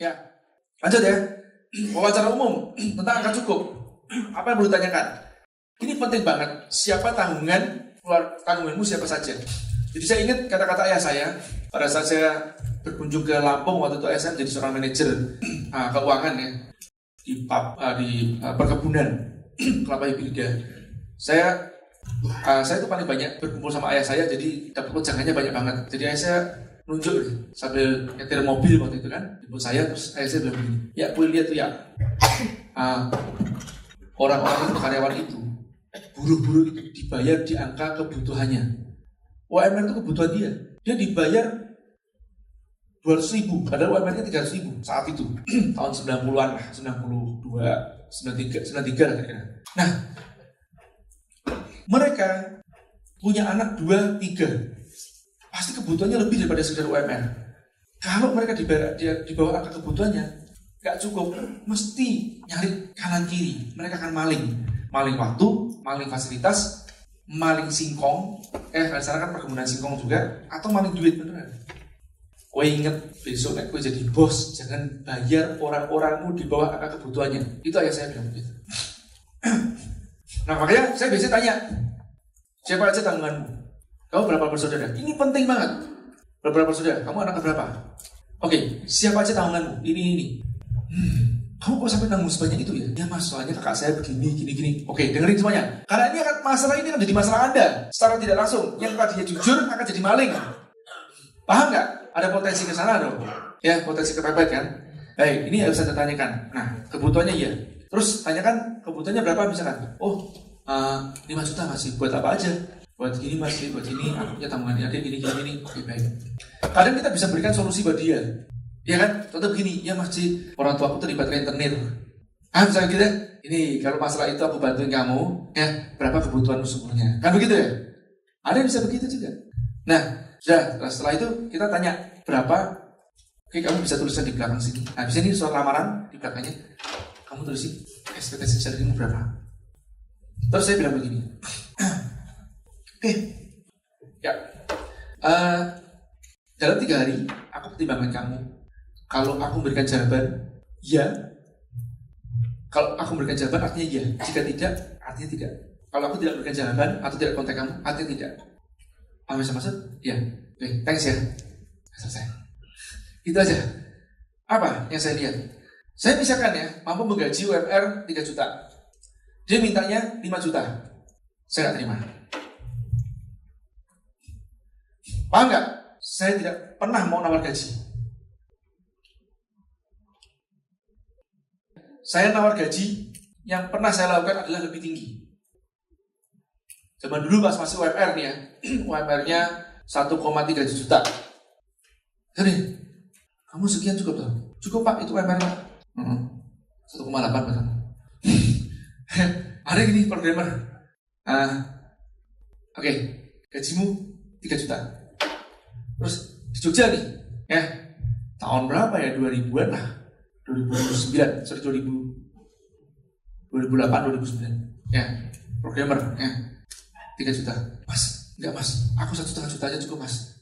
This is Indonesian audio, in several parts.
Ya, lanjut ya. Wawancara umum tentang angka cukup. Apa yang perlu ditanyakan? Ini penting banget. Siapa tanggunganmu siapa saja. Jadi saya ingat kata-kata ayah saya pada saat saya berkunjung ke Lampung waktu itu. Saya menjadi seorang manajer keuangan ya di perkebunan kelapa hibrida. Saya itu paling banyak berkumpul sama ayah saya, jadi dapat wejangannya banyak banget. Jadi ayah saya nunjuk sambil nyetir mobil waktu itu kan, jemput saya, terus ayah saya bilang begini, ya boleh lihat tuh ya, orang-orang itu, karyawan itu, buruh-buruh itu dibayar di angka kebutuhannya. UMR itu kebutuhan dia dibayar 200.000, padahal UMR-nya 300.000 saat itu, tahun 90-an lah, 92, 93 lah kira-kira. Nah, mereka punya anak 2, 3, pasti kebutuhannya lebih daripada sekedar UMR. Kalau mereka di bawah angka kebutuhannya nggak cukup, mesti nyari kanan kiri. Mereka akan maling waktu, maling fasilitas, maling singkong. Di sana kan perkebunan singkong juga, atau maling duit beneran. Kowe inget besok nek kowe jadi bos, jangan bayar orang-orangmu di bawah angka kebutuhannya. Itu ayah saya bilang begitu. Nah makanya saya biasanya tanya, siapa aja tanggunganmu? Kamu berapa bersaudara? Ini penting banget. Berapa bersaudara? Kamu anak berapa? Oke, siapa aja tanggunganmu? Ini. Kamu kok sampai tanggung sebanyak itu ya? Ya mas, soalnya kakak saya begini. Oke, dengerin semuanya. Karena masalah ini akan jadi masalah Anda. Secara tidak langsung, yang tadinya jujur akan jadi maling. Paham nggak? Ada potensi ke sana dong. Ya, potensi kepepet kan? Baik, ini harus Anda tanyakan. Nah, kebutuhannya iya. Terus tanyakan kebutuhannya berapa misalkan. 5 juta masih buat apa aja? Buat gini mas, buat ini, aku punya tanggungan adik gini. Oke, baik. Kadang kita bisa berikan solusi buat dia. Ya kan? Contoh begini, ya mas, orang tua aku terlibat internet. Misalnya gitu, ini kalau masalah itu aku bantuin kamu, ya berapa kebutuhanmu sebenarnya? Kan begitu ya? Ada yang bisa begitu juga. Nah, setelah itu kita tanya berapa. Oke, kamu bisa tulisan di belakang sini. Nah, bisa ini soal lamaran di belakangnya. Kamu tulisin ekspektasi salarimu berapa. Terus saya bilang begini. Oke, ya. Dalam 3 hari aku pertimbangkan kamu. Kalau aku memberikan jawaban ya, kalau aku memberikan jawaban artinya ya. Jika tidak, artinya tidak. Kalau aku tidak memberikan jawaban atau tidak kontak kamu, artinya tidak. Bisa maksud? Ya. Oke, thanks ya. Selesai. Itu aja. Apa yang saya lihat? Saya misalkan ya, mampu menggaji UMR 3 juta. Dia mintanya 5 juta. Saya nggak terima. Paham nggak? Saya tidak pernah mau nawar gaji. Saya nawar gaji yang pernah saya lakukan adalah lebih tinggi. Zaman dulu pas masih UMR nih ya, UMR-nya 1,3 juta. Jadi, kamu sekian cukup tuh? Cukup pak, itu UMR-nya 1,8 betul. Ada gini programmer. Oke, gajimu 3 juta. Terus di Jogja nih, ya tahun berapa ya, 2000-an lah, 2008, 2009, ya programmer, ya 3 juta. Mas, enggak mas, aku 1,5 juta aja cukup mas.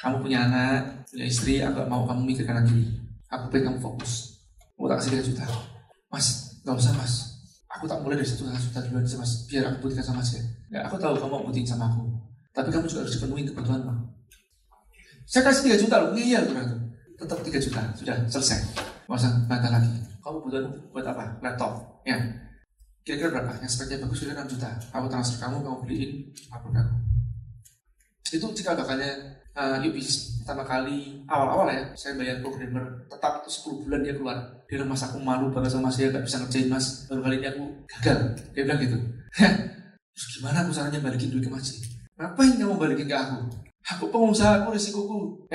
Kamu punya anak, punya istri, aku gak mau kamu mikir kanan kiri. Aku pengen kamu fokus. Mau tak kasih 3 juta. Mas, gak usah mas. Aku tak mulai dari 1,5 juta duluan aja mas. Biar aku buktikan sama mas ya. Ya aku tahu kamu mau buktiin sama aku. Tapi kamu juga harus dipenuhi kebutuhanmu. Saya kasih 3 juta loh. Iya benar. Tetap 3 juta. Sudah selesai. Gak usah bantah lagi. Kamu buat apa? Laptop. Ya. Kira-kira berapa? Yang speknya bagus kira-kira 6 juta. Aku transfer kamu beliin apapun aku. Itu jika bakalnya bisnis pertama kali awal-awal ya, saya bayar programmer tetap itu 10 bulan dia keluar. Dia bilang mas aku malu banget sama saya, gak bisa ngerjain mas. Baru kali ini aku gagal. Dia bilang gitu. Terus gimana aku caranya balikin duit ke masjid? Ngapain kamu balikin ke aku? Aku pengusaha, aku risikoku.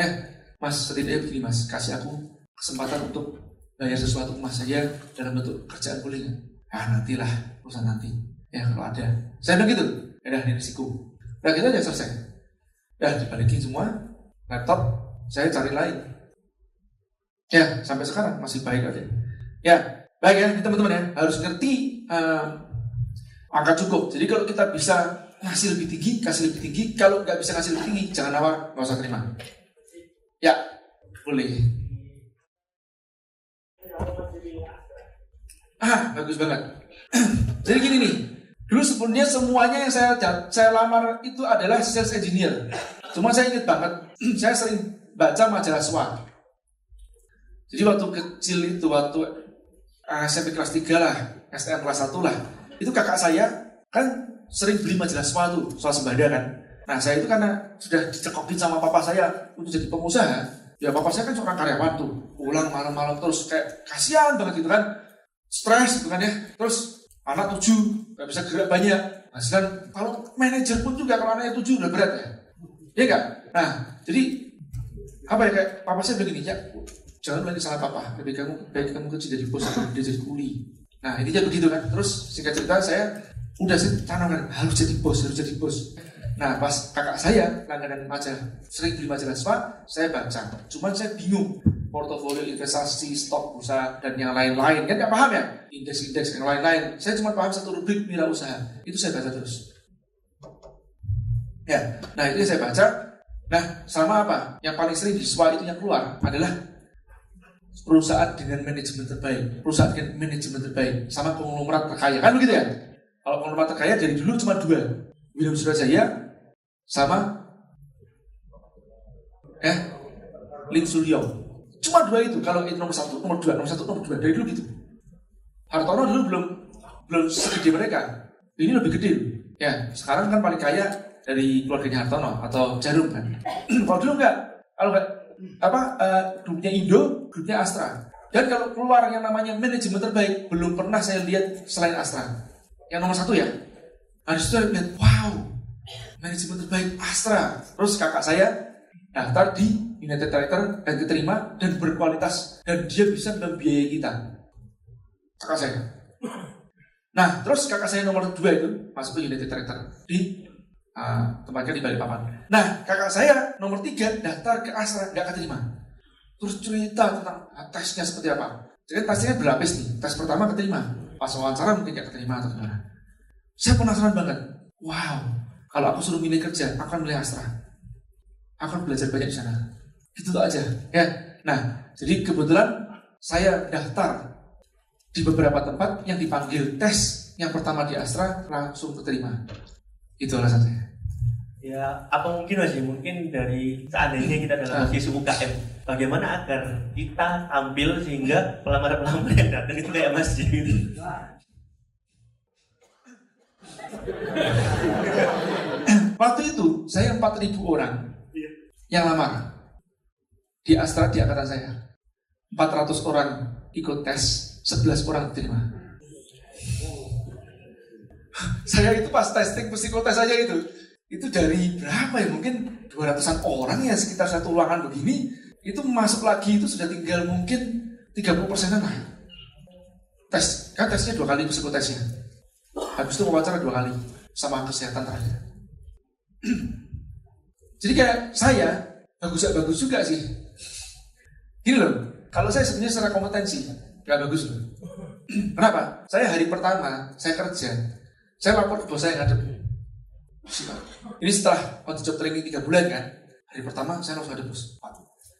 Mas setidaknya begini mas, kasih aku kesempatan untuk bayar sesuatu ke mas saya dalam bentuk kerjaan boleh nggak? Nantilah, urusan nanti. Ya kalau ada. Saya bilang gitu. Ya ini risiko. Nah gitu aja selesai. Dibalikin semua, laptop saya cari lain. Ya sampai sekarang masih baik aja. Ya baik ya teman-teman ya, harus ngerti angka cukup. Jadi kalau kita bisa ngasih lebih tinggi, kasih lebih tinggi. Kalau nggak bisa ngasih lebih tinggi, jangan nawar, nggak usah terima. Ya boleh. Bagus banget. Jadi gini nih, dulu sebenarnya semuanya yang saya lamar itu adalah sales engineer. Cuma saya ingat banget, saya sering baca majalah SWA. Jadi waktu kecil itu, waktu SMP kelas 3 lah, STM kelas 1 lah, itu kakak saya kan sering beli majalah SWA tuh, soal sembada kan. Nah saya itu karena sudah dicekokin sama papa saya untuk jadi pengusaha, ya papa saya kan seorang karyawan tuh, pulang malam-malam terus kayak kasihan banget gitu kan, stres gitu kan ya. Terus anak 7, gak bisa gerak banyak. Hasilan kalau manajer pun juga kalau anaknya 7 udah berat ya. Iya enggak? Nah, jadi apa ya, kayak papa saya begini ya, jangan lagi salah papa, lebih baik kamu kerja jadi bos atau dia jadi kuli. Nah, intinya begitu kan. Terus singkat cerita saya tanamkan harus jadi bos. Nah, pas kakak saya langganan majalah, sering beli majalah SWA, saya baca. Cuman saya bingung, portofolio investasi, stok bursa, dan yang lain-lain. Kan nggak paham ya? Indeks-indeks yang lain-lain. Saya cuma paham satu rubrik wirausaha. Itu saya baca terus. Ya, nah itu yang saya baca. Nah, sama apa? Yang paling sering di SWA itu yang keluar adalah perusahaan dengan manajemen terbaik, sama konglomerat terkaya. Kan begitu ya? Kalau konglomerat terkaya dari dulu cuma 2. William Surajaya sama Lin Suliong. Cuma 2 itu. Kalau itu nomor 1, nomor 2, nomor 1, nomor 2 dari dulu gitu. Hartono dulu belum segede mereka. Ini lebih gede. Ya, sekarang kan paling kaya dari keluarganya Hartono atau Jarum kan. Kalau dulu enggak. Kalau enggak grupnya Indo, grupnya Astra. Dan kalau keluar yang namanya manajemen terbaik, belum pernah saya lihat selain Astra. Yang nomor 1 ya. Habis itu saya lihat, wow, manajemen terbaik Astra. Terus kakak saya daftar di United Tractor dan diterima dan berkualitas dan dia bisa membiayai kita. Kakak saya. Nah, terus kakak saya nomor 2 itu masuk ke United Tractor di tempatnya di Balikpapan. Nah, kakak saya nomor 3 daftar ke Astra, nggak keterima. Terus cerita tentang tesnya seperti apa. Jadi tesnya berlapis nih. Tes pertama keterima, pas wawancara mungkin nggak keterima atau gimana. Saya penasaran banget. Wow, kalau aku suruh milih kerja, aku akan milih Astra. Aku akan belajar banyak di sana. Gitu aja. Ya. Nah, jadi kebetulan saya daftar di beberapa tempat yang dipanggil tes. Yang pertama di Astra langsung keterima. Itu alasan saya. Ya, apa mungkin Mas? Mungkin dari seandainya kita dalam posisi UKM, bagaimana agar kita tampil sehingga pelamar-pelamar yang datang itu kayak Mas gitu. Waktu itu saya 4.000 orang yang lamar di Astra di angkatan saya. 400 orang ikut tes, 11 orang terima. Saya itu pas testing psikotes aja itu dari berapa ya, mungkin 200-an orang ya, sekitar satu ruangan begini, itu masuk lagi itu sudah tinggal mungkin 30%-an lah. Kan tesnya 2 kali psikotesnya. Habis itu wawancara 2 kali sama kesehatan terakhir. Jadi kayak saya bagus juga sih. Gini loh, kalau saya sebenarnya secara kompetensi nggak bagus loh. Kenapa? Saya hari pertama saya kerja, saya lapor ke bos saya ngadep. Ini setelah on the job training 3 bulan kan. Hari pertama saya langsung ada bos. Pak,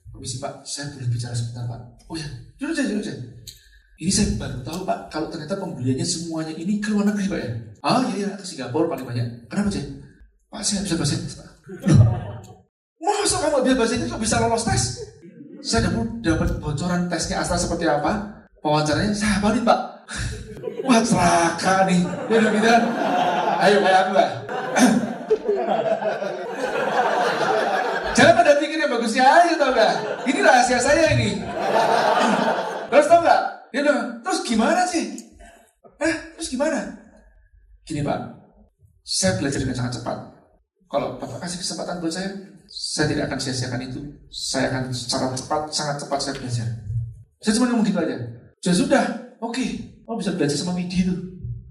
permisi Pak, saya boleh bicara sebentar Pak. Oh ya, jujur aja. Ini saya baru tahu Pak, kalau ternyata pembeliannya semuanya ini ke luar negeri Pak ya. Iya, ke Singapura paling banyak. Kenapa Cek? Pak, saya bisa bahasa Inggris Pak. Masa kamu bisa bahasa Inggris kok bisa lolos tes? Saya dapat bocoran tesnya Astra seperti apa, wawancaranya saya hafalin Pak. Wah celaka nih. Dia udah bilang, ayo kayak aku lah. Jangan pada pikir yang bagusnya aja, tau gak? Ini rahasia saya ini. Terus tau gak? Dia bilang, terus gimana sih? Terus gimana? Gini Pak, saya belajar dengan sangat cepat. Kalau Bapak kasih kesempatan buat saya tidak akan sia-siakan itu. Saya akan secara cepat, sangat cepat saya belajar. Saya cuma ngomong gitu aja. Sudah, oke. Oh bisa belajar sama Widi itu.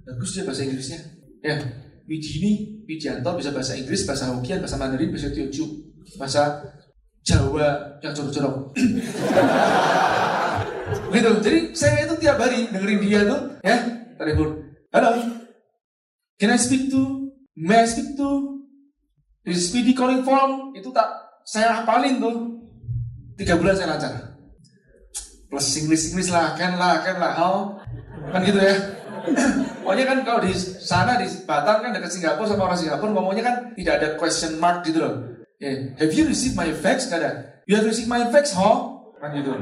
Bagus dia bahasa Inggrisnya. Ya, Widi ini, Widianto bisa bahasa Inggris, bahasa Hokkien, bahasa Mandarin, bahasa Teochew, bahasa Jawa yang jorok-jorok. Gitu. Jadi saya itu tiap hari dengerin dia tuh, ya, telepon. Halo, may I speak to this PD calling form? Itu tak saya hafalin tuh. 3 bulan saya lancar. plus English lah, kan lah, oh, kan gitu ya. Pokoknya kan kalau di sana di Batam kan dekat Singapura sama orang Singapura ngomongnya kan tidak ada question mark gitu loh. Have you received my fax? Gak ada. You have received my fax, kan gitu.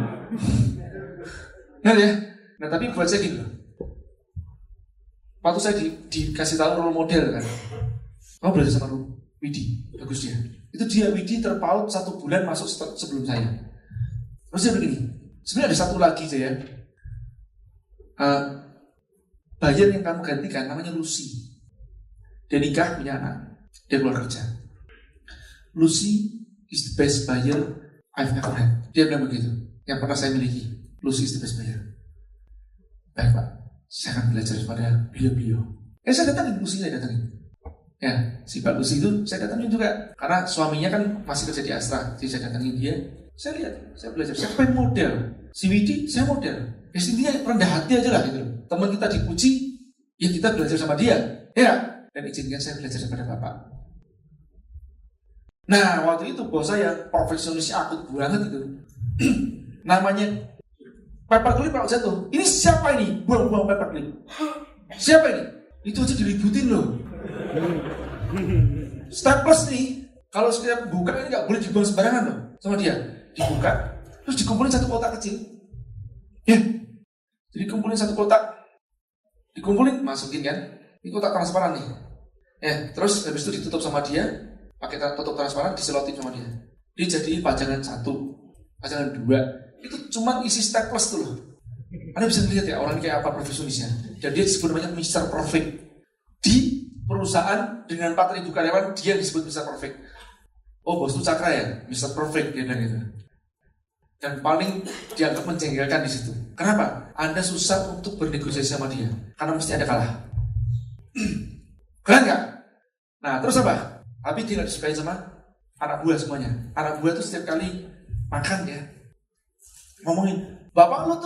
Nah ya. Nah tapi buat saya gitu. Waktu saya dikasih tahu role model kan. Kamu belajar sama Widi, bagus dia. Itu dia Widi terpaut 1 bulan masuk sebelum saya. Terus dia begini. Sebenarnya ada satu lagi saya. Buyer yang kamu gantikan namanya Lucy. Dia nikah, punya anak. Dia keluar kerja. Lucy is the best buyer I've ever had. Dia bilang begitu. Yang pernah saya miliki. Lucy is the best buyer. Baik Pak, saya akan belajar pada beliau-beliau. Saya datangin Lucy, saya datangin. Ya, si Pak Lucy itu saya datangin juga. Karena suaminya kan masih kerja di Astra. Jadi saya datangin dia. Saya lihat, saya belajar. Saya pengen model. Si Widi, saya model. Ya intinya rendah hati aja lah gitu. Teman kita dipuji, ya kita belajar sama dia. Ya, dan izinkan saya belajar daripada Bapak. Nah, waktu itu bos saya profesionalisnya akut banget itu. Namanya paperclip kalau jatuh. Ini siapa ini? Buang-buang paperclip. Siapa ini? Itu aja diributin loh. Staples nih, kalau setiap buka ini nggak boleh dibuang sembarangan loh sama dia. Dibuka, terus dikumpulin satu kotak kecil. Ya, jadi kumpulin satu kotak, dikumpulin, masukin kan. Ini kotak transparan nih. Ya, terus habis itu ditutup sama dia, pakai tutup transparan, diselotin sama dia. Dijadiin pajangan 1, pajangan 2. Itu cuma isi staples tuh loh. Anda bisa melihat ya orang kayak apa profesionisnya. Dan dia disebut namanya Mr. Perfect. Di perusahaan dengan 4.000 karyawan, dia disebut Mr. Perfect. Oh, bos itu Cakra ya, Mr. Perfect dia bilang gitu. Dan paling dianggap menjengkelkan di situ. Kenapa? Anda susah untuk bernegosiasi sama dia, karena mesti ada kalah. Keren nggak? Nah, terus apa? Tapi dia nggak disukai sama anak buah semuanya. Anak buah tuh setiap kali makan ya, ngomongin, bapak lu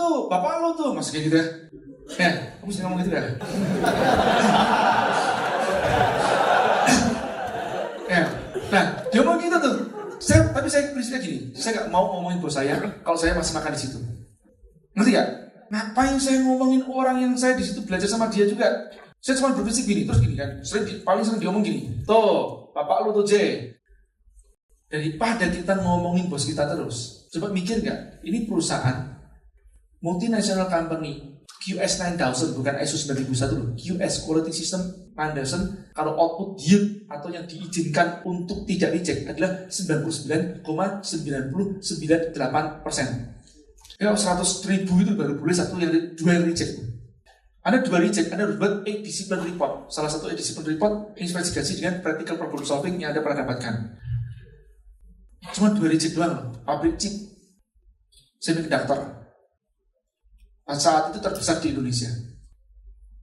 tuh, masih kayak gitu ya. Ya, kamu mesti ngomong gitu ya. Ya, nah, dia ngomong gitu tuh. Tapi saya prinsipnya gini, saya nggak mau ngomongin bos saya kalau saya masih makan di situ. Ngerti gak? Ngapain saya ngomongin orang yang saya di situ belajar sama dia juga? Saya cuma berprinsip gini, terus gini kan. Paling sering diomong gini. Tuh, bapak lu tuh J. Daripada kita ngomongin bos kita terus, coba mikir gak? Ini perusahaan multinational company QS 9000 bukan ISO 9001 loh. QS Quality System 9000 kalau output yield atau yang diizinkan untuk tidak reject adalah 99,998%. Ya 100.000 itu baru boleh 2 yang reject. Ada 2 reject, Anda harus buat discipline report. Salah satu discipline report investigasi dengan practical problem solving yang Anda pernah dapatkan. Cuma 2 reject doang loh. Pabrik chip semiconductor saat itu terbesar di Indonesia.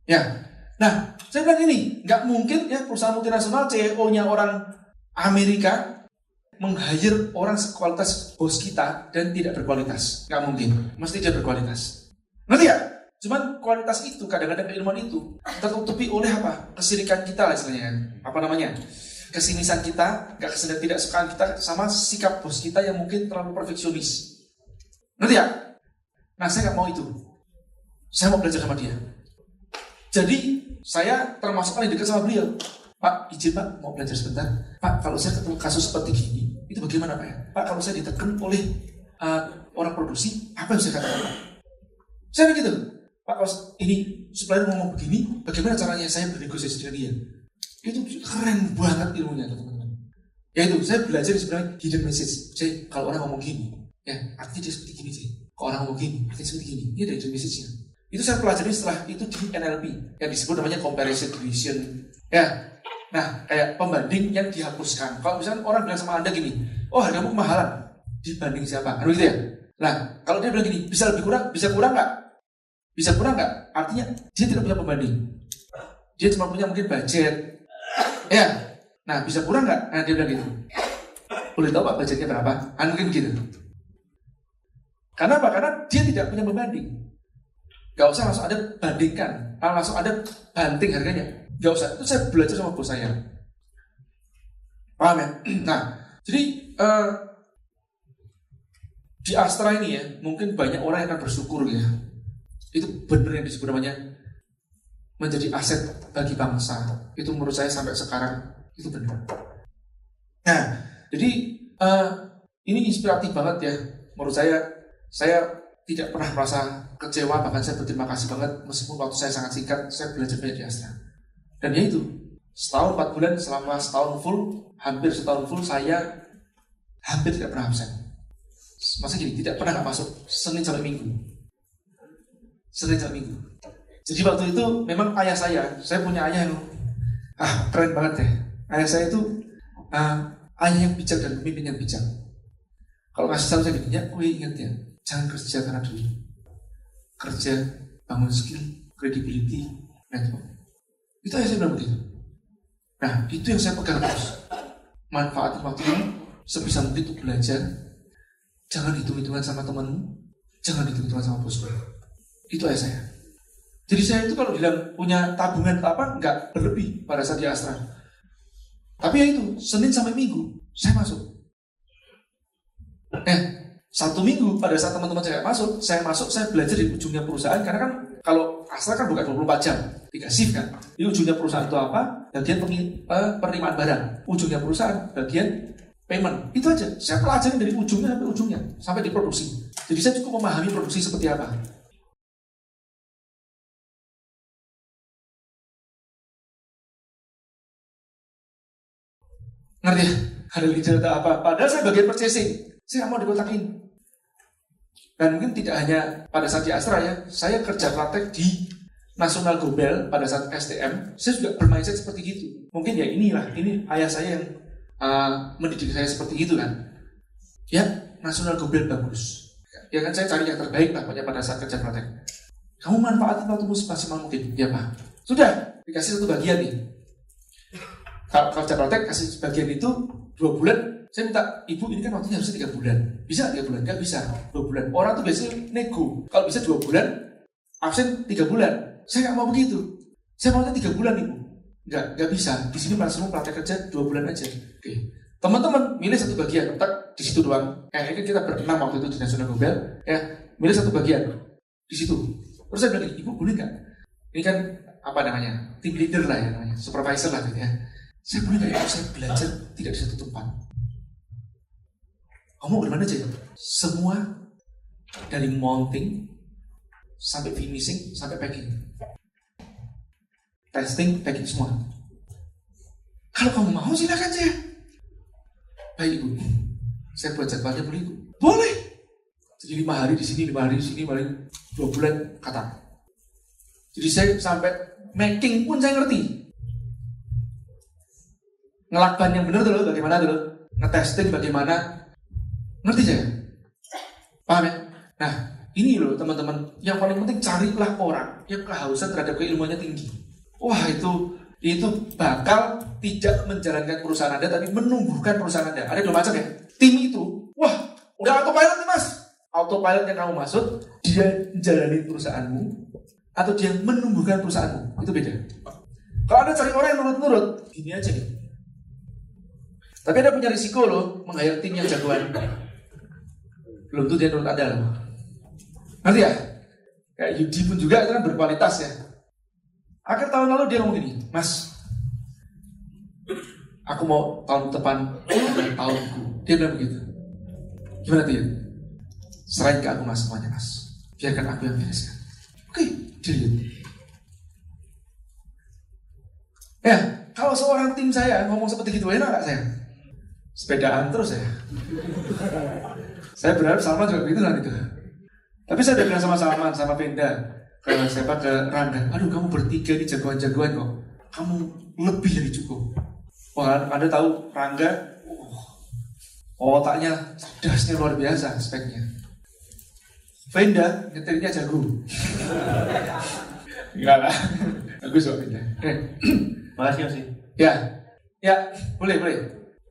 Ya, nah saya bilang ini nggak mungkin ya perusahaan multinasional CEO-nya orang Amerika meng-hire orang sekualitas bos kita dan tidak berkualitas. Nggak mungkin, mesti dia berkualitas. Ngerti ya? Cuman kualitas itu kadang-kadang keilmuan itu tertutupi oleh apa? Kesirikan kita lah istilahnya. Apa namanya? Kesinisan kita, tidak sukaan kita sama sikap bos kita yang mungkin terlalu perfeksionis. Ngerti ya? Nah saya nggak mau itu. Saya mau belajar sama dia. Jadi saya termasuk paling dekat sama beliau. Pak, izin Pak, mau belajar sebentar. Pak, kalau saya ketemu kasus seperti gini, itu bagaimana Pak ya? Pak, kalau saya ditekan oleh orang produksi, apa yang saya katakan Pak? Saya begitu. Pak, kalau ini supplier ngomong begini, bagaimana caranya saya bernegosiasi dengan dia? Itu keren banget ilmunya teman-teman. Ya itu, saya belajar sebenarnya hidden message. Saya kalau orang ngomong gini, ya artinya dia seperti gini sih. Kalau orang ngomong gini, artinya seperti gini. Ini ada hidden message-nya. Itu saya pelajari setelah itu di NLP yang disebut namanya comparison division. Ya, nah kayak pembanding yang dihapuskan. Kalau misalnya orang bilang sama Anda gini, oh hargamu kemahalan, dibanding siapa? Kan begitu ya? Nah, kalau dia bilang gini, bisa lebih kurang, bisa kurang nggak? Bisa kurang nggak? Artinya dia tidak punya pembanding. Dia cuma punya mungkin budget. Ya, nah bisa kurang nggak? Nah dia bilang gitu. Boleh tahu Pak budgetnya berapa? Mungkin begitu. Karena apa? Karena dia tidak punya pembanding. Gak usah langsung ada bandingkan, langsung ada banting harganya. Gak usah, itu saya belajar sama bos saya. Paham ya? Nah, jadi di Astra ini ya, mungkin banyak orang yang akan bersyukur ya. Itu benar yang disebut namanya menjadi aset bagi bangsa. Itu menurut saya sampai sekarang itu benar. Nah, jadi ini inspiratif banget ya. Menurut saya tidak pernah merasa kecewa, bahkan saya berterima kasih banget meskipun waktu saya sangat singkat, saya belajar banyak di Astra. Dan ya itu, setahun 4 bulan, selama setahun full, hampir setahun full, saya hampir tidak pernah absen. Maksudnya gini, tidak pernah gak masuk Senin sampai Minggu. Jadi waktu itu memang ayah saya punya ayah yang keren banget ya. Ayah saya itu ayah yang bijak dan pemimpin yang bijak. Kalau ngasih tahu saya gini, ya ingat ya, jangan kerja karena duit. Kerja, bangun skill, credibility, network. Itu ayah saya bilang begitu. Nah, itu yang saya pegang terus. Manfaatin waktu ini sebisa mungkin untuk belajar. Jangan hitung-hitungan sama temanmu, jangan hitung-hitungan sama bosmu. Itu ayah saya. Jadi saya itu kalau bilang punya tabungan apa, enggak berlebih pada saat di Astra. Tapi ya itu, Senin sampai Minggu, saya masuk. Sabtu Minggu pada saat teman-teman saya masuk, saya belajar di ujungnya perusahaan. Karena kan kalau Astra kan bukan 24 jam, 3 shift kan. Di ujungnya perusahaan itu apa? Bagian penerimaan barang. Ujungnya perusahaan, bagian payment. Itu aja, saya pelajarin dari ujungnya sampai ujungnya, sampai di produksi. Jadi saya cukup memahami produksi seperti apa. Ngerti ya? Ada leader atau apa? Padahal saya bagian purchasing, saya nggak mau dikotakin. Dan mungkin tidak hanya pada saat di Astra ya, saya kerja praktek di National Gobel pada saat STM, saya juga bermindset seperti gitu. Mungkin ya ini ayah saya yang mendidik saya seperti itu kan. Ya, National Gobel bagus. Ya kan saya cari yang terbaik lah pada saat kerja praktek. Kamu manfaatin waktumu semaksimal mungkin, ya Pak. Sudah, dikasih satu bagian nih. Kalau kerja praktek kasih bagian itu 2 bulan, saya minta ibu ini kan waktunya harusnya 3 bulan. Bisa 3 bulan? Nggak bisa 2 bulan. Orang tuh biasanya nego. Kalau bisa 2 bulan, absen 3 bulan. Saya nggak mau begitu. Saya maunya 3 bulan ibu. Nggak bisa. Di sini langsung praktek kerja 2 bulan aja. Oke. Teman-teman milih satu bagian, tak di situ doang. Ini kita berenam waktu itu di National Gobel. Ya, milih satu bagian di situ. Terus saya bilang, ibu boleh nggak? Ini kan apa namanya? Team leader lah ya namanya, supervisor lah gitu ya. Saya boleh nggak ya, saya belajar tidak di satu tempat. Kamu bagaimana aja? Semua dari mounting sampai finishing sampai packing, testing, packing semua. Kalau kamu mau silakan aja. Baik ibu, saya buat jadwalnya boleh ibu? Boleh. Jadi 5 hari di sini, 5 hari di sini, paling 2 bulan kata. Jadi saya sampai making pun saya ngerti. Ngelakban yang benar dulu, bagaimana dulu? Ngetesting bagaimana? Ngerti saya? Paham ya? Nah, ini loh teman-teman, yang paling penting carilah orang yang kehausan terhadap keilmuannya tinggi. Wah itu bakal tidak menjalankan perusahaan Anda, tapi menumbuhkan perusahaan Anda. Ada 2 macam ya. Tim itu, wah udah autopilot nih mas. Autopilot yang kamu maksud, dia menjalani perusahaanmu, atau dia menumbuhkan perusahaanmu. Itu beda. Kalau Anda cari orang yang nurut-nurut, gini aja nih. Tapi Anda punya risiko loh, meng-hire tim yang jagoan. Belum tuh dia nurut Anda loh. Ngerti ya? Kayak Yudi pun juga itu kan berkualitas ya. Akhir tahun lalu dia ngomong gini, mas, aku mau tahun depan tahunku. Dia bilang begitu. Gimana dia? Serahin ke aku mas semuanya mas. Biarkan aku yang bereskan. Oke, dia. Ya, kalau seorang tim saya ngomong seperti gitu, enak gak saya? Sepedaan terus ya. Saya berharap Salman juga begitu nanti tuh. Tapi saya udah bilang sama Salman, sama Penda, ke Rangga, aduh kamu bertiga ini jagoan-jagoan kok. Kamu lebih dari cukup. Wah, Anda tahu Rangga, otaknya cerdasnya luar biasa speknya. Penda, nyetirnya jago. Enggak lah, bagus kok Penda. Makasih sih. Ya, boleh.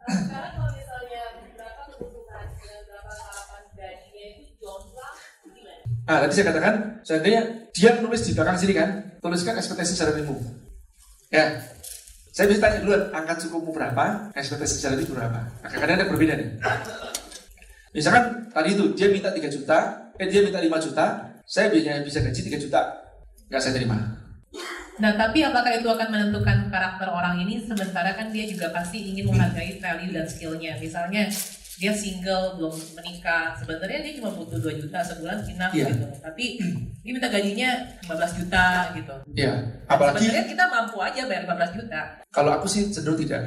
Sekarang kalau misalnya berapa kebutuhan dengan berapa harapan dagingnya itu jomplang gimana? Tadi saya katakan, seandainya dia menulis di belakang sini kan, tuliskan ekspektasi secara ilmu. Ya, saya bisa tanya duluan, angka cukupmu berapa, ekspektasi secara ilmu berapa. Kadang-kadang ada berbeda nih. Misalkan tadi itu dia minta 3 juta, dia minta 5 juta, saya bisa gaji 3 juta, nggak saya terima. Nah, tapi apakah itu akan menentukan karakter orang ini? Sementara kan dia juga pasti ingin menghargai value dan skillnya. Misalnya dia single, belum menikah, sebenarnya dia cuma butuh 2 juta sebulan enough gitu. Tapi dia minta gajinya 15 juta gitu. Iya. Apalagi sebenarnya kita mampu aja bayar 15 juta. Kalau aku sih cenderung tidak.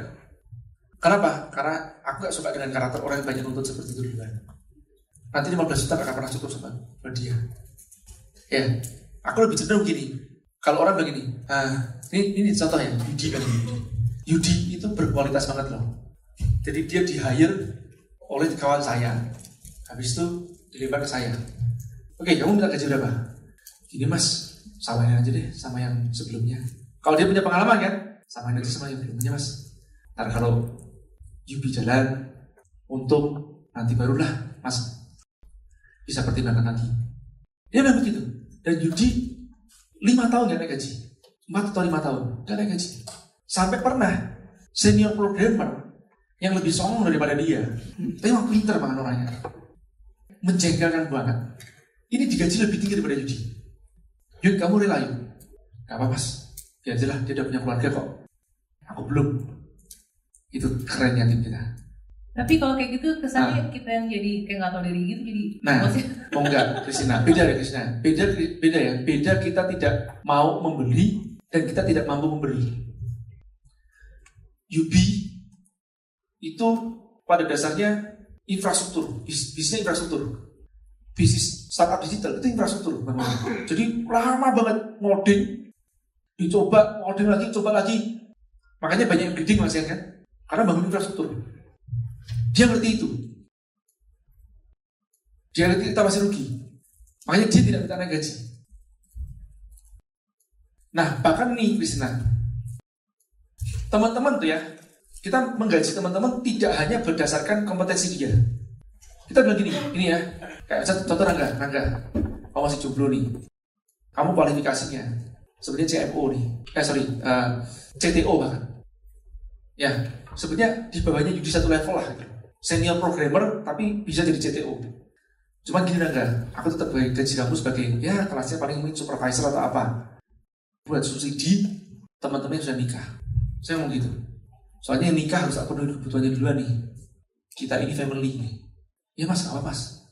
Kenapa? Karena aku gak suka dengan karakter orang yang banyak nuntut seperti itu duluan. Nanti 15 juta gak akan pernah cukup sama dia. Ya, aku lebih cenderung gini. Kalau orang begini, ini contoh ya, Yudi kan. Yudi itu berkualitas banget loh. Jadi dia di-hire oleh kawan saya. Habis itu dilempar ke saya. Oke, kamu minta gaji berapa? Gini mas, samain aja deh sama yang sebelumnya. Kalau dia punya pengalaman kan, samain aja sama yang sebelumnya mas. Ntar kalau Yubi jalan, untung nanti barulah mas bisa pertimbangkan lagi. Dia memang begitu. Dan Yudi 5 tahun gak naik gaji, 4 atau 5 tahun gak naik gaji. Sampai pernah senior programmer yang lebih songong daripada dia, tapi emang pinter banget orangnya, menjengkelkan banget. Ini digaji lebih tinggi daripada Yudi. Yud, kamu rela yuk? Gak apa mas, ya aja lah, dia udah punya keluarga kok. Aku belum. Itu kerennya tim kita. Tapi kalau kayak gitu kesannya kita yang jadi kayak nggak tahu diri gitu jadi. Nah, oh enggak, Kristina, beda ya Kristina. Beda ya. Beda kita tidak mau membeli dan kita tidak mampu memberi. Yubi itu pada dasarnya infrastruktur, bisnisnya infrastruktur. Bisnis startup digital itu infrastruktur. Jadi lama banget ngoding, dicoba, ngoding lagi, coba lagi. Makanya banyak yang bidding Mas kan? Karena bangun infrastruktur. Dia ngerti itu. Dia ngerti kita masih rugi. Makanya dia tidak minta naik gaji. Nah, bahkan nih Kristina, teman-teman tuh ya, kita menggaji teman-teman tidak hanya berdasarkan kompetensi dia. Kita bilang gini, ini ya, kayak contoh Rangga, kamu masih jomblo nih. Kamu kualifikasinya sebenarnya CMO nih. CTO bahkan. Ya, sebenarnya di bawahnya Yudi 1 level lah. Senior programmer tapi bisa jadi CTO. Cuma gini Rangga, aku tetap gaji kamu sebagai ya kelasnya paling mungkin supervisor atau apa. Buat subsidi teman-teman yang sudah nikah. Saya mau gitu. Soalnya yang nikah harus aku penuhi kebutuhannya duluan nih. Kita ini family nih. Ya mas, apa mas?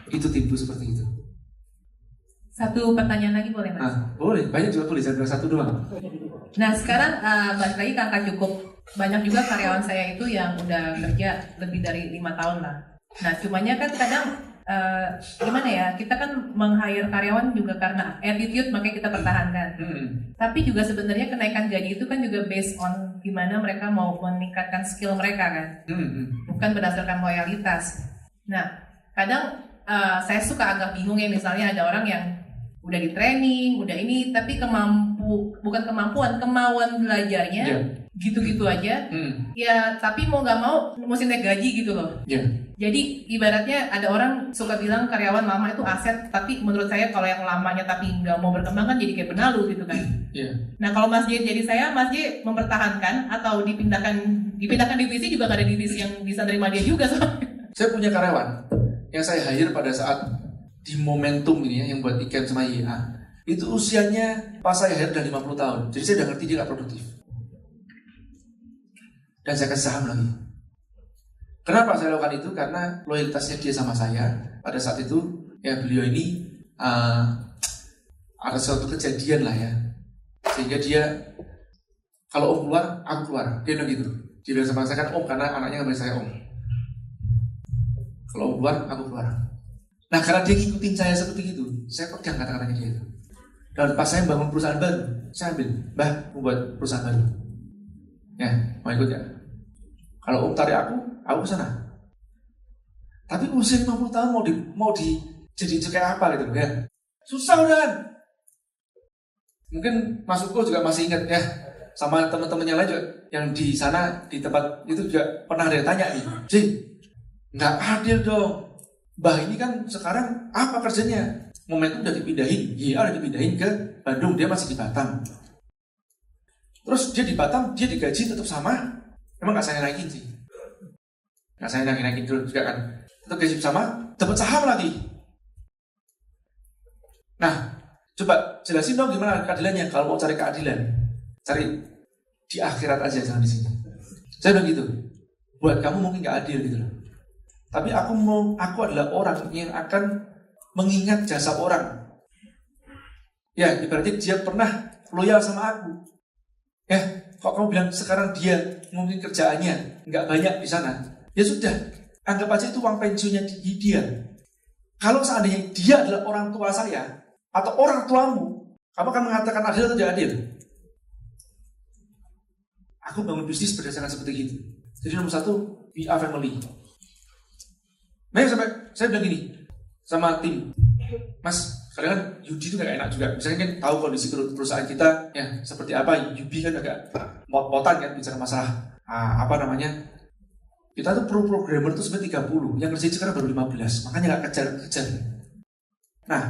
Itu timku seperti itu. Satu pertanyaan lagi boleh mas? Boleh, banyak juga boleh, jangan satu doang. Nah sekarang balik lagi ke angka cukup. Banyak juga karyawan saya itu yang udah kerja lebih dari 5 tahun lah. Nah cumanya kan kadang gimana ya, kita kan meng-hire karyawan juga karena attitude makanya kita pertahankan. Tapi juga sebenarnya kenaikan gaji itu kan juga based on gimana mereka mau meningkatkan skill mereka kan. Bukan berdasarkan loyalitas. Nah kadang saya suka agak bingung ya, misalnya ada orang yang udah di training, udah ini, tapi kemauan belajarnya gitu-gitu aja. Ya tapi mau nggak mau mesti naik gaji gitu loh. Jadi ibaratnya ada orang suka bilang karyawan lama itu aset, tapi menurut saya kalau yang lamanya tapi nggak mau berkembang kan jadi kayak benalu gitu kan. Nah kalau Mas J jadi saya, Mas J mempertahankan atau dipindahkan divisi juga gak ada divisi yang bisa terima dia juga soalnya. Saya punya karyawan yang saya hire pada saat di momentum ini ya, yang buat ikan sama IA. Itu usianya pas saya hire udah 50 tahun. Jadi saya udah ngerti dia gak produktif. Dan saya kasih saham lagi. Kenapa saya lakukan itu? Karena loyalitasnya dia sama saya. Pada saat itu ya beliau ini ada suatu kejadian lah ya, sehingga dia kalau om keluar, aku keluar. Dia bilang gitu. Dia bilang sama saya kan om karena anaknya ngambil saya om. Kalau om keluar, aku keluar. Nah karena dia ngikutin saya seperti itu, saya pegang kata-katanya dia itu. Dan pas saya bangun perusahaan baru, saya ambil, Mbah membuat perusahaan baru. Ya, mau ikut ya? Kalau om tarik aku kesana. Tapi usia 50 tahun mau di jadi kayak apa gitu ya? Susah udah. Mungkin Mas Uko juga masih ingat ya, sama teman-temannya lain juga yang di sana di tempat itu juga pernah ada yang tanya nih, Jin, nggak adil dong. Mbah ini kan sekarang apa kerjanya? Momentum udah dipindahin, udah dipindahin ke Bandung, dia masih di Batam. Terus dia di Batam, dia digaji tetap sama. Emang nggak saya naikin sih? Nggak saya naikin dulu juga kan. tetap gaji bersama, dapat saham lagi. Nah, coba jelasin dong gimana keadilannya. Kalau mau cari keadilan, cari di akhirat aja, jangan di sini. Saya bilang gitu. Buat kamu mungkin nggak adil gitu loh. Tapi aku adalah orang yang akan mengingat jasa orang. Ya, ibaratnya dia pernah loyal sama aku. Ya, kok kamu bilang sekarang dia mungkin kerjaannya nggak banyak di sana. Ya sudah, anggap aja itu uang pensiunnya dia. Kalau seandainya dia adalah orang tua saya atau orang tuamu, kamu akan mengatakan adil atau tidak adil? Aku bangun bisnis berdasarkan seperti itu. Jadi nomor satu, be a family. Nah, saya bilang gini sama tim, Mas, kadang kan Yudi itu gak enak juga. Misalnya kan tahu kondisi perusahaan kita, ya seperti apa. Yudi kan agak mot-motan kan bicara masalah kita tuh programmer tuh sebenarnya 30, yang kerja sekarang baru 15, makanya gak kejar. Nah,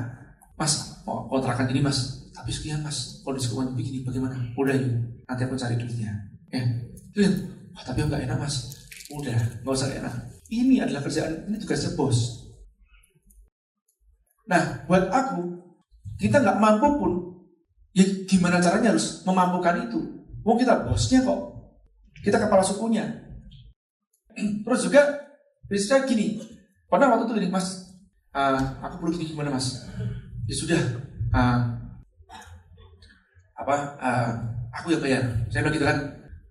Mas, mau kontrakan ini Mas, tapi sekian Mas, kondisi keuangan begini bagaimana? Udah yuk, nanti aku cari duitnya. Ya, wah tapi gak enak Mas. Udah, gak usah enak. Ini adalah kerjaan, ini tugasnya bos. Nah, buat aku, kita nggak mampu pun, ya gimana caranya harus memampukan itu? Wong kita bosnya kok, kita kepala sukunya. Terus juga, bisa gini, pernah waktu itu gini, Mas, aku perlu gini gimana Mas? Ya sudah, aku yang bayar. Saya bilang gitu kan.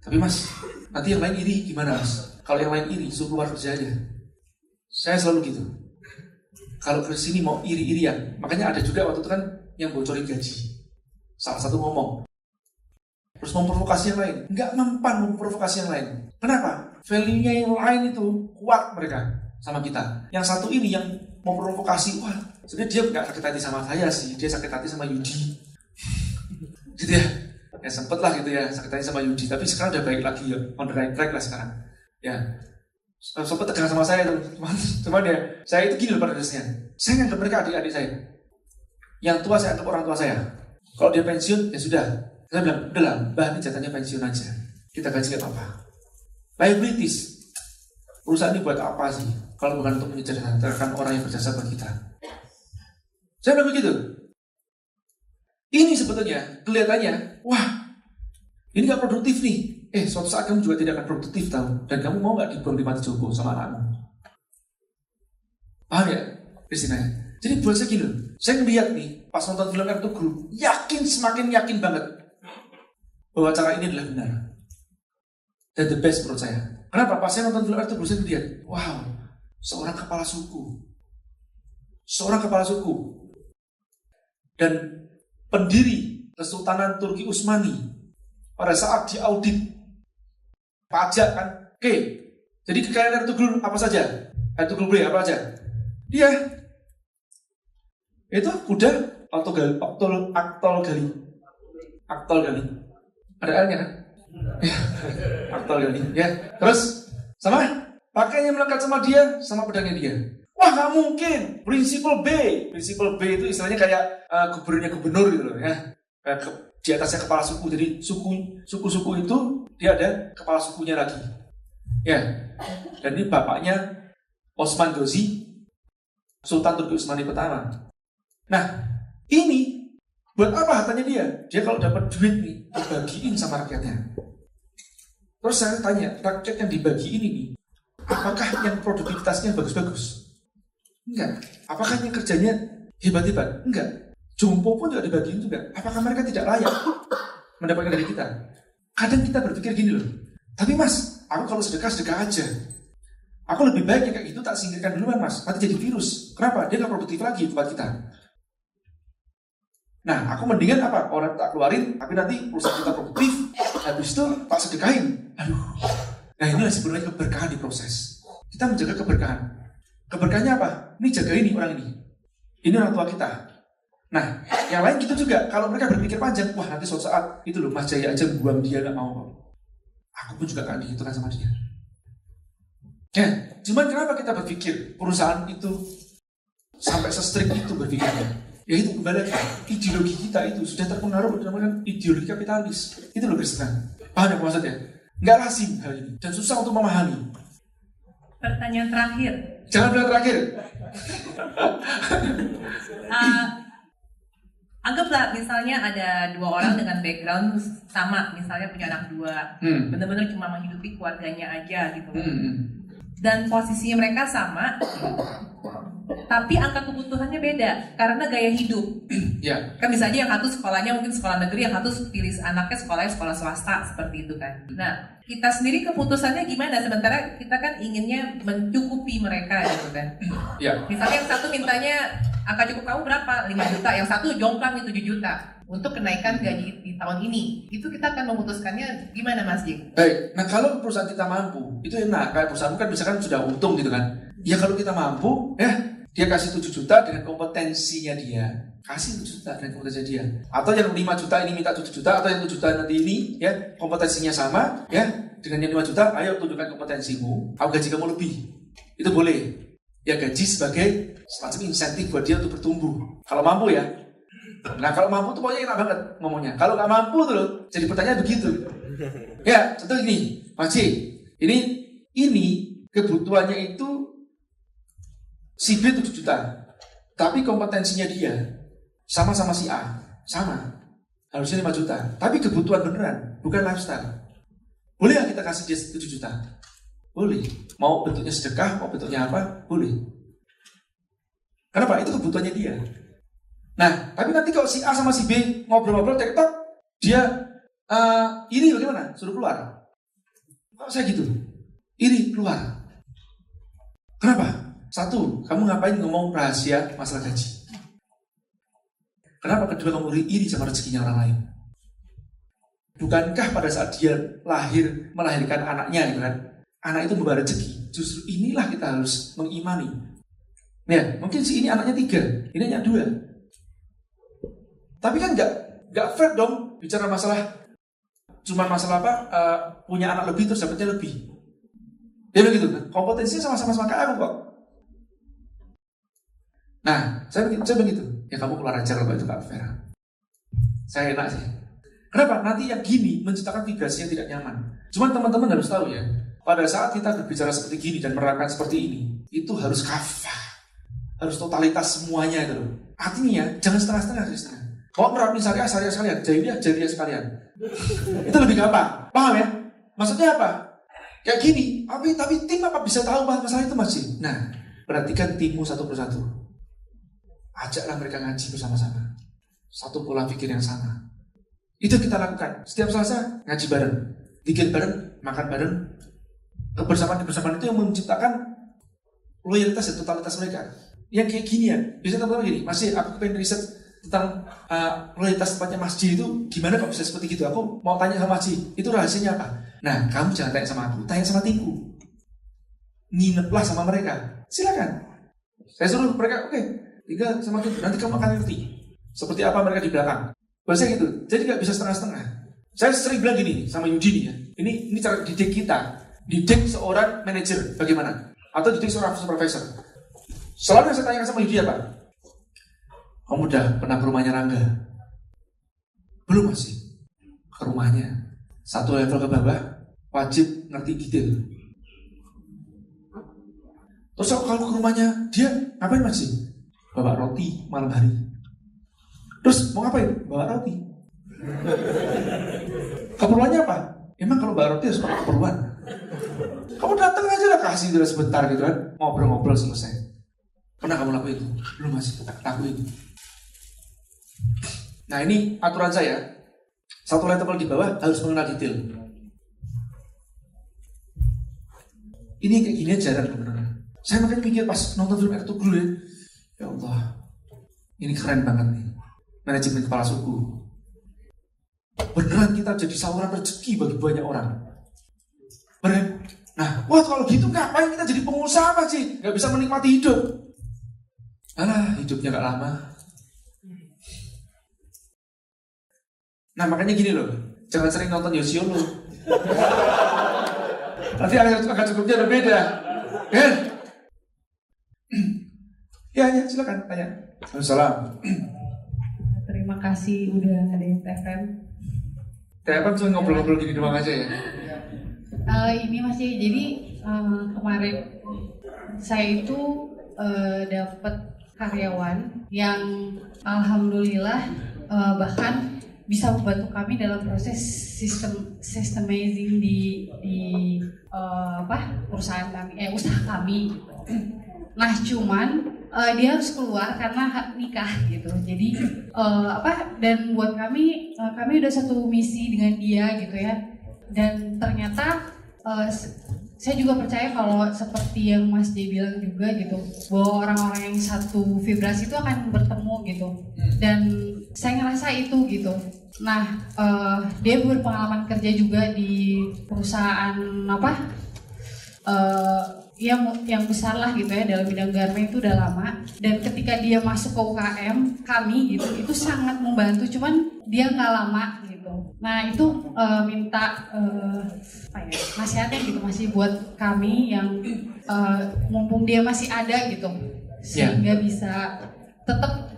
Tapi Mas, nanti yang lain iri gimana Mas? Kalau yang lain iri, suruh keluar kerja aja. Saya selalu gitu. Kalau ke sini mau iri-irian. Makanya ada juga waktu itu kan yang bocorin gaji. Salah satu ngomong. Terus memprovokasi yang lain. Enggak mempan memprovokasi yang lain. Kenapa? Value-nya yang lain itu kuat mereka sama kita. Yang satu ini yang memprovokasi, wah sebenarnya dia enggak sakit hati sama saya sih. Dia sakit hati sama Yudi. Gitu ya. Ya sempet lah gitu ya, sakit hati sama Yudi. Tapi sekarang udah baik lagi ya. On the right track lah sekarang. Ya, sempat tegang sama saya tuh, cuman ya, saya itu gini loh prosesnya. Saya nganggap mereka adik-adik saya. Yang tua saya anggap orang tua saya. Kalau dia pensiun, ya sudah. Saya bilang, udahlah, Mbah ini jatahnya pensiun aja. Kita gaji apa? Liabilities. Perusahaan ini buat apa sih? Kalau bukan untuk menyejahterakan orang yang berjasa buat kita. Saya bilang begitu. Ini sebetulnya kelihatannya, wah, ini gak produktif nih. Suatu saat kamu juga tidak akan produktif tahu. Dan kamu mau gak dibuang di mati jogo sama anakmu? Paham ya? Kristina. Jadi buat saya gini, saya ngeliat nih, pas nonton film Kartu Guru, semakin yakin banget bahwa cara ini adalah benar. Dan the best menurut saya. Kenapa? Pas saya nonton film Kartu Guru, saya ngeliat, wow, seorang kepala suku. Dan pendiri Kesultanan Turki Utsmani pada saat diaudit pajak kan, oke. Jadi kekayaan Ertugrul apa saja? Ertugrul beli apa aja? Dia itu kuda Aktol Gali. Ada L-nya kan? Ya, Aktol Gali. Ya, terus sama pakainya melekat sama dia, sama pedangnya dia. Wah nggak mungkin. Prinsipal B itu istilahnya kayak gubernur gitu loh ya. Di atasnya kepala suku, jadi suku-suku itu dia ada kepala sukunya lagi, ya. Dan ini bapaknya Osman Gazi, Sultan Turki Utsmani pertama. Nah, ini buat apa hartanya dia? Dia kalau dapat duit nih, dibagiin sama rakyatnya. Terus saya tanya, rakyat yang dibagiin ini, apakah yang produktivitasnya bagus-bagus? Enggak. Apakah yang kerjanya hebat-hebat? Enggak. Jompo pun juga dibagiin juga. Apakah mereka tidak layak mendapatkan dari kita? Kadang kita berpikir gini loh. Tapi Mas, aku kalau sedekah aja. Aku lebih baik yang kayak gitu tak singkirkan duluan Mas. Nanti jadi virus. Kenapa? Dia gak produktif lagi buat kita. Nah, aku mendingan apa? Orang tak keluarin, tapi nanti perusahaan kita produktif. Habis itu tak sedekahin. Aduh. Nah inilah sebenarnya keberkahan di proses. Kita menjaga keberkahan. Keberkahannya apa? Ini jaga ini orang ini. Ini orang tua kita. Nah, yang lain gitu juga. Kalau mereka berpikir panjang, wah nanti suatu saat itu loh Mas Jaya aja buang dia gak mau. Aku pun juga akan dihitungkan sama dia. Ya, cuman kenapa kita berpikir perusahaan itu sampai se-strict itu berpikirnya? Ya itu kembali ideologi kita itu sudah terpengaruh dengan ideologi kapitalis. Itu loh Kristen. Paham ya maksudnya? Nggak lazim hal ini dan susah untuk memahami. Pertanyaan terakhir, Jangan bilang terakhir. Anggaplah misalnya ada dua orang dengan background sama, misalnya punya anak dua, benar-benar cuma menghidupi keluarganya aja gitu. Dan posisinya mereka sama, tapi angka kebutuhannya beda karena gaya hidup. Ya. Kan bisa aja yang satu sekolahnya mungkin sekolah negeri, yang satu pilih anaknya sekolahnya sekolah swasta seperti itu kan. Nah, kita sendiri keputusannya gimana? Sementara kita kan inginnya mencukupi mereka gitu kan. Ya. Misalnya yang satu mintanya angka cukup kamu berapa? 5 juta, yang satu jomplang nih 7 juta untuk kenaikan gaji di tahun ini. Itu kita akan memutuskannya gimana Mas Jing? Baik, nah kalau perusahaan kita mampu, itu enak. Kayak perusahaan kan misalkan sudah untung gitu kan. Ya kalau kita mampu, ya dia kasih 7 juta dengan kompetensinya dia. Kasih 7 juta dengan kompetensinya dia. Atau yang 5 juta ini minta 7 juta, atau yang 7 juta nanti ini, ya kompetensinya sama, ya dengan yang 5 juta, ayo tunjukkan kompetensimu, aku gaji kamu lebih. Itu boleh. Ya gaji sebagai semacam insentif buat dia untuk bertumbuh. Kalau mampu ya. Nah kalau mampu tuh pokoknya enak banget ngomongnya. Kalau nggak mampu tuh loh, jadi pertanyaan begitu. Ya contoh ini, Mas C, ini kebutuhannya itu si B 7 juta, tapi kompetensinya dia sama-sama si A, sama, harusnya 5 juta, tapi kebutuhan beneran, bukan lifestyle. Boleh nggak kita kasih dia 7 juta? Boleh. Mau bentuknya sedekah, mau bentuknya apa? Boleh. Kenapa? Itu kebutuhannya dia. Nah, tapi nanti kalau si A sama si B ngobrol-ngobrol, tektok, dia ini bagaimana? Suruh keluar. Kok saya gitu? Ini keluar. Kenapa? Satu, kamu ngapain ngomong rahasia masalah gaji? Kenapa? Kedua, kamu iri sama rezekinya orang lain. Bukankah pada saat dia melahirkan anaknya, gitu kan? Anak itu membawa rezeki. Justru inilah kita harus mengimani. Ya, mungkin si ini anaknya 3, ini hanya 2. Tapi kan nggak fair dong bicara masalah cuma masalah apa punya anak lebih terus dapatnya lebih. Dia begitu kan? Kompetensinya sama-sama kayak aku kok. Nah, saya begitu. Ya kamu keluar aja kalau itu nggak fair. Saya enak sih. Kenapa? Nanti yang gini menciptakan vibrasi yang tidak nyaman. Cuman teman-teman harus tahu ya, pada saat kita berbicara seperti gini dan menerapkan seperti ini, itu harus kafah, harus totalitas semuanya itu loh. Artinya jangan setengah-setengah, setengah. Kalau merapin syariah sekalian, jahiliyah sekalian. Itu lebih gampang. Paham ya? Maksudnya apa? Kayak gini, tapi tim apa bisa tahu masalah itu masih? Nah, perhatikan timmu satu persatu. Ajaklah mereka ngaji bersama-sama. Satu pola pikir yang sama. Itu kita lakukan. Setiap Selasa ngaji bareng, pikir bareng, makan bareng. Kebersamaan itu yang menciptakan loyalitas dan totalitas mereka. Yang kayak gini ya. Biasanya teman-teman gini, masih aku pengen riset tentang loyalitas tempatnya masjid itu gimana kok bisa seperti gitu. Aku mau tanya sama masjid, itu rahasianya apa? Nah, kamu jangan tanya sama aku, tanya sama timku. Ngineplah sama mereka. Silakan. Saya suruh mereka, oke, tinggal sama tim. Nanti kamu akan ngerti seperti apa mereka di belakang. Bahasa gitu. Jadi nggak bisa setengah-setengah. Saya sering bilang gini sama Yudi nih ya. Ini cara didik kita. Didik seorang manajer bagaimana? Atau didik seorang supervisor. Selalu yang saya tanyakan sama Yudi apa? Kamu udah pernah ke rumahnya Rangga? Belum masih. Ke rumahnya. Satu level ke bawah, wajib ngerti detail. Terus kalau ke rumahnya dia, ngapain masih? Bawa roti malam hari. Terus mau ngapain? Bawa roti. Keperluannya apa? Emang kalau bawa roti harus pakai keperluan. Kamu datang aja lah, kasih dulu sebentar gitu kan. Ngobrol-ngobrol selesai. Pernah kamu lakuin itu? Belum masih, lakuin. Nah ini aturan saya. Satu level di bawah harus mengenal detail. Ini kayak gini jarang benar. Saya makin mikir pas nonton film Ertugrul ya. Ya Allah, ini keren banget nih. Manajemen kepala suku. Beneran kita jadi saluran rezeki bagi banyak orang. Beneran. Nah, wah kalau gitu ngapain kita jadi pengusaha apa sih? Gak bisa menikmati hidup. Alah, hidupnya gak lama. Nah makanya gini loh, jangan sering nonton Yosiono. Nanti akan cukupnya berbeda. Kan? Ya, silakan tanya. Assalamualaikum. Terima kasih udah ngadain TFM. TFM cuma ngobrol-ngobrol gini doang aja ya. Ini masih jadi kemarin saya itu dapat karyawan yang alhamdulillah bahkan bisa membantu kami dalam proses systemizing di perusahaan kami, usaha kami gitu. Nah cuman dia harus keluar karena nikah gitu. Jadi dan buat kami udah satu misi dengan dia gitu ya. Dan ternyata saya juga percaya kalau seperti yang Mas J bilang juga gitu, bahwa orang-orang yang satu vibrasi itu akan bertemu gitu. Dan saya ngerasa itu gitu. Nah, dia berpengalaman kerja juga di perusahaan yang besar lah gitu ya, dalam bidang garment itu udah lama. Dan ketika dia masuk ke UKM kami gitu, itu sangat membantu, cuman dia nggak lama gitu. Nah itu minta nasihatnya gitu masih buat kami yang mumpung dia masih ada gitu, sehingga bisa tetap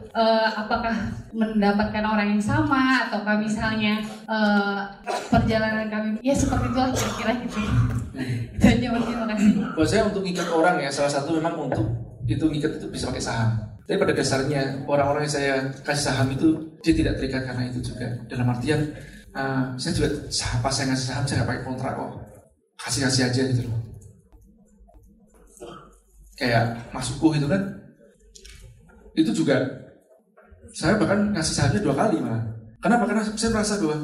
apakah mendapatkan orang yang sama ataukah misalnya perjalanan kami ya seperti itulah kira-kira gitu. Itu aja, terima kasih. Buat saya untuk ngikat orang ya, salah satu memang untuk itu ngikat itu bisa pakai saham. Tapi pada dasarnya orang-orang yang saya kasih saham itu dia tidak terikat karena itu juga. Dalam artian saya juga pas saya ngasih saham saya nggak pakai kontrak kok, kasih aja gitu loh. Kayak masukku itu kan, itu juga saya bahkan ngasih sahamnya 2 kali malah. Kenapa? Karena saya merasa bahwa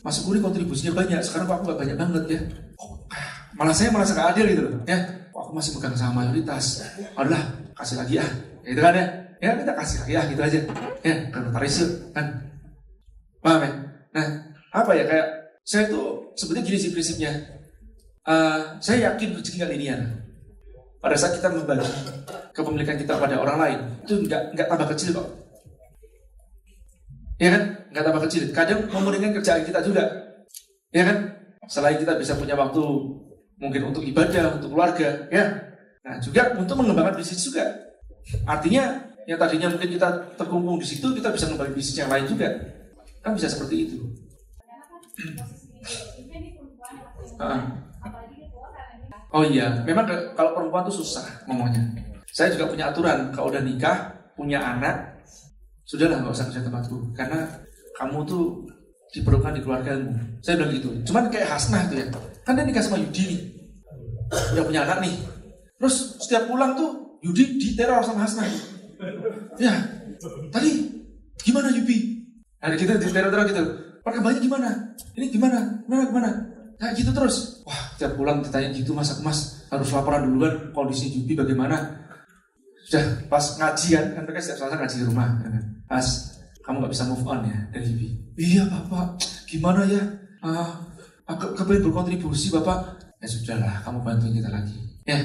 masukku ini kontribusinya banyak. Sekarang kok aku nggak banyak banget ya. Malah saya merasa nggak adil gitu loh. Ya, aku masih pegang saham mayoritas. Adalah kasih lagi gitu kan ya. Ya kita kasih lagi gitu aja. Ya, kan notaris kan. Paham ya? Nah, apa ya, kayak saya tuh sebetulnya gini sih prinsipnya. Saya yakin rezeki nggak linear. Pada saat kita membagi kepemilikan kita pada orang lain, itu nggak tambah kecil kok. Ya kan? Nggak tambah kecil. Kadang memudahkan kerjaan kita juga. Ya kan? Selain kita bisa punya waktu mungkin untuk ibadah, untuk keluarga, ya. Nah, juga untuk mengembangkan bisnis juga. Artinya yang tadinya mungkin kita terkungkung di situ, kita bisa mengembangkan bisnis yang lain juga. Kan bisa seperti itu. Oh iya, memang kalau perempuan tuh susah ngomongnya. Saya juga punya aturan, kalau udah nikah, punya anak, sudahlah nggak usah kerja tempatku, karena kamu tuh diperlukan di keluargamu. Saya bilang gitu. Cuman kayak Hasnah tuh ya, kan dia nikah sama Yudi nih, udah punya anak nih. Terus setiap pulang tuh Yudi diteror sama Hasnah. Ya, tadi gimana Yubi? Nah kita diteror gitu. Perkembangannya gimana? Ini gimana? Gimana? Kayak gitu terus. Wah, tiap pulang ditanya gitu, mas harus laporan duluan kondisi Yubi bagaimana. Sudah pas ngaji kan mereka setiap Selasa ngaji di rumah. Mas, kamu nggak bisa move on ya dari Yubi. Iya Bapak, gimana ya? Kepengen berkontribusi Bapak. Ya sudahlah, kamu bantuin kita lagi. Ya,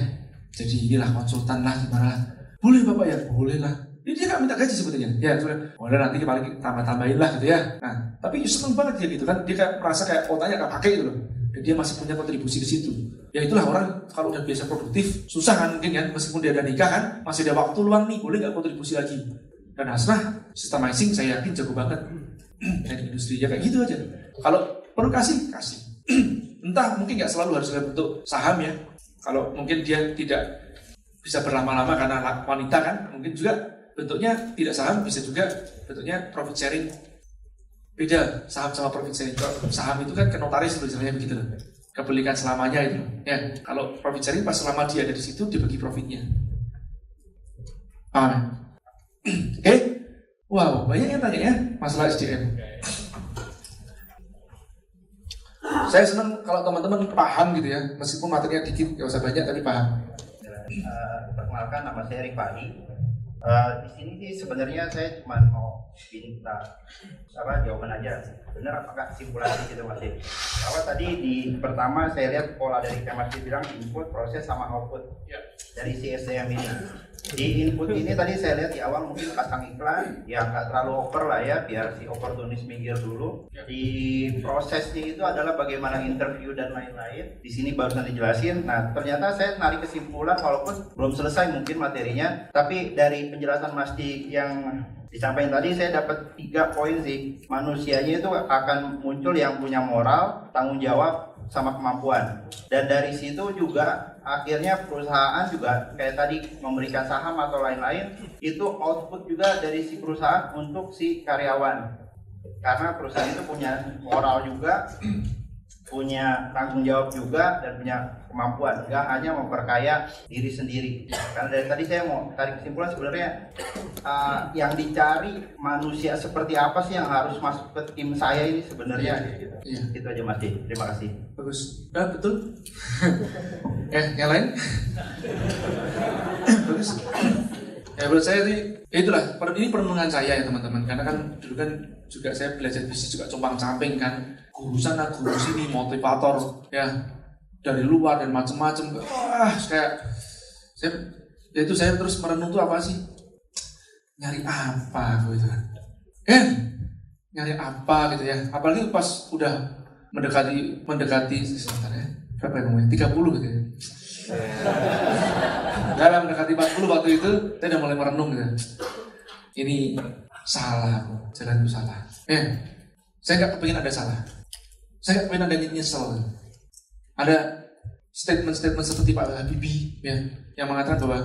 jadi inilah konsultan lah gimana lah. Boleh Bapak ya? Boleh lah. Dia gak minta gaji sebetulnya. Ya sudah, boleh nanti paling tambah-tambahin lah gitu ya. Nah, tapi seneng banget dia gitu kan. Dia kayak merasa kayak otaknya gak pakai gitu loh. Dan dia masih punya kontribusi ke situ. Ya itulah orang kalau udah biasa produktif, susah kan mungkin kan. Meskipun dia udah nikah kan, masih ada waktu luang nih, boleh gak kontribusi lagi. Dan Hasnah, systemizing saya yakin jago banget. Dari industri ya kayak gitu aja. Kalau perlu kasih. Entah mungkin gak selalu harus dalam bentuk saham ya. Kalau mungkin dia tidak bisa berlama-lama karena wanita kan, mungkin juga bentuknya tidak saham, bisa juga bentuknya profit sharing. Beda saham sama profit sharing. Saham itu kan ke notaris misalnya begitu loh. Kepemilikan selamanya itu. Ya, kalau profit sharing pas selama dia ada di situ dibagi profitnya. Paham ya? Oke? Wow, banyak yang tanya ya masalah SDM. Saya senang kalau teman-teman paham gitu ya, meskipun materinya dikit, gak usah banyak tapi paham. Perkenalkan, nama saya Rifai. Di sini sih sebenarnya saya cuma mau minta jawaban aja. Benar apakah simulasi gitu Mas? Kalau tadi di pertama saya lihat pola dari Mas bilang input, proses sama output dari CSDM ini. Di input ini tadi saya lihat di awal mungkin pasang iklan, ya nggak terlalu over lah ya, biar si oportunis minggir dulu. Di prosesnya itu adalah bagaimana interview dan lain-lain. Di sini barusan dijelasin. Nah ternyata saya narik kesimpulan walaupun belum selesai mungkin materinya, tapi dari penjelasan Mas Dik yang disampaikan tadi saya dapat 3 poin sih. Manusianya itu akan muncul yang punya moral, tanggung jawab, sama kemampuan. Dan dari situ juga akhirnya perusahaan juga kayak tadi memberikan saham atau lain-lain, itu output juga dari si perusahaan untuk si karyawan. Karena perusahaan itu punya moral juga, punya tanggung jawab juga, dan punya kemampuan, nggak hanya memperkaya diri sendiri. Karena dari tadi saya mau tarik kesimpulan sebenarnya yang dicari manusia seperti apa sih yang harus masuk ke tim saya ini sebenarnya. Gitu. Iya. Itu aja Mas. Terima kasih. Bagus. Betul. Yang lain? Bagus. Ya menurut saya sih, ya itulah, ini perenungan saya ya teman-teman. Karena kan dulu kan juga saya belajar bisnis juga compang-camping kan, guru sana guru sini, motivator ya dari luar dan macam-macam. Wah kayak saya terus merenung tuh apa sih, nyari apa gitu kan, nyari apa gitu ya. Apalagi pas udah mendekati sebentar ya, berapa ya ngomongnya, 30 gitu ya. Dalam mendekati 40 waktu itu saya udah mulai merenung gitu. Ini salah, jalan itu salah. Saya nggak kepingin ada salah. Saya nggak kepingin ada nyesel. Ada statement-statement seperti Pak Habibie ya, yang mengatakan bahwa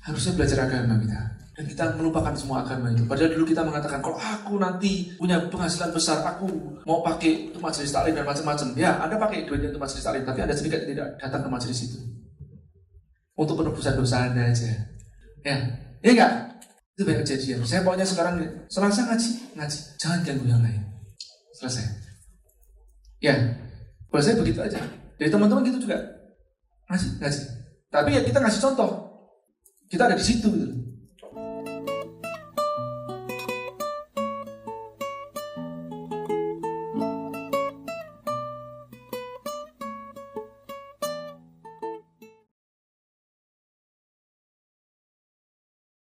harusnya belajar agama kita. Dan kita melupakan semua agama itu. Padahal dulu kita mengatakan kalau aku nanti punya penghasilan besar, aku mau pakai untuk majelis taklim dan macam-macam. Ya, Anda pakai duitnya untuk majelis taklim, tapi Anda sendiri tidak datang ke majelis itu. Untuk penebusan dosa Anda aja. Ya enggak? Itu banyak kejadian. Saya pokoknya sekarang Selasa ngaji. Jangan ganggu yang lain. Selesai. Ya, buat saya begitu aja. Dari teman-teman gitu juga. Ngaji. Tapi ya kita ngasih contoh. Kita ada di situ gitu.